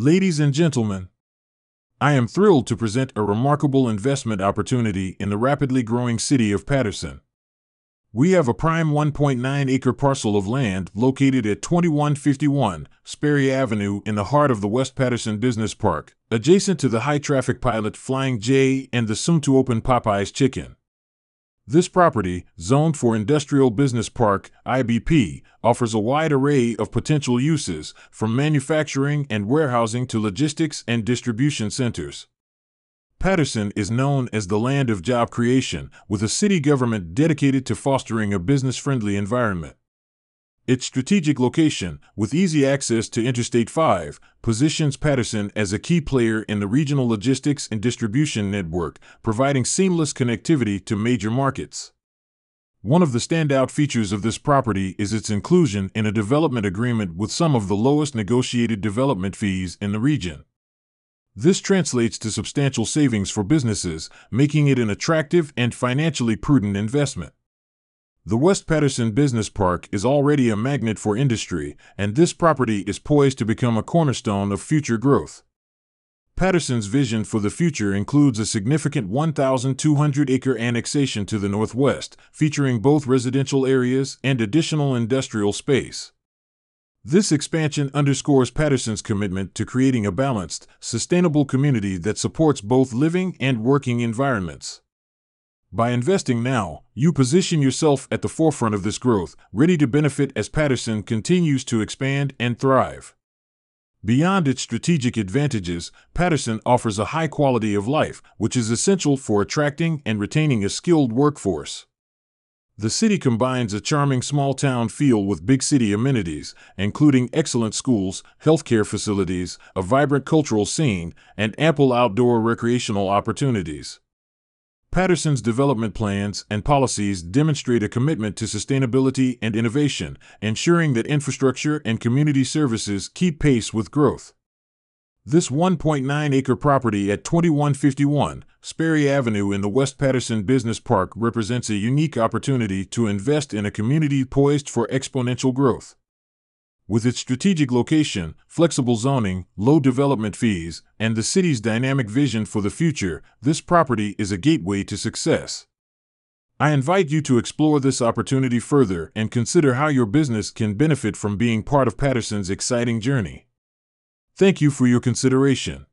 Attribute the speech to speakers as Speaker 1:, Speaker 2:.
Speaker 1: Ladies and gentlemen, I am thrilled to present a remarkable investment opportunity in the rapidly growing city of Patterson. We have a prime 1.9-acre parcel of land located at 2151 Sperry Avenue in the heart of the West Patterson Business Park, adjacent to the high-traffic pilot Flying J and the soon-to-open Popeyes Chicken. This property, zoned for Industrial Business Park (IBP), offers a wide array of potential uses, from manufacturing and warehousing to logistics and distribution centers. Patterson is known as the land of job creation, with a city government dedicated to fostering a business-friendly environment. Its strategic location, with easy access to Interstate 5, positions Patterson as a key player in the regional logistics and distribution network, providing seamless connectivity to major markets. One of the standout features of this property is its inclusion in a development agreement with some of the lowest negotiated development fees in the region. This translates to substantial savings for businesses, making it an attractive and financially prudent investment. The West Patterson Business Park is already a magnet for industry, and this property is poised to become a cornerstone of future growth. Patterson's vision for the future includes a significant 1,200-acre annexation to the northwest, featuring both residential areas and additional industrial space. This expansion underscores Patterson's commitment to creating a balanced, sustainable community that supports both living and working environments. By investing now, you position yourself at the forefront of this growth, ready to benefit as Patterson continues to expand and thrive. Beyond its strategic advantages, Patterson offers a high quality of life, which is essential for attracting and retaining a skilled workforce. The city combines a charming small-town feel with big city amenities, including excellent schools, healthcare facilities, a vibrant cultural scene, and ample outdoor recreational opportunities. Patterson's development plans and policies demonstrate a commitment to sustainability and innovation, ensuring that infrastructure and community services keep pace with growth. This 1.9-acre property at 2151 Sperry Avenue in the West Patterson Business Park represents a unique opportunity to invest in a community poised for exponential growth. With its strategic location, flexible zoning, low development fees, and the city's dynamic vision for the future, this property is a gateway to success. I invite you to explore this opportunity further and consider how your business can benefit from being part of Patterson's exciting journey. Thank you for your consideration.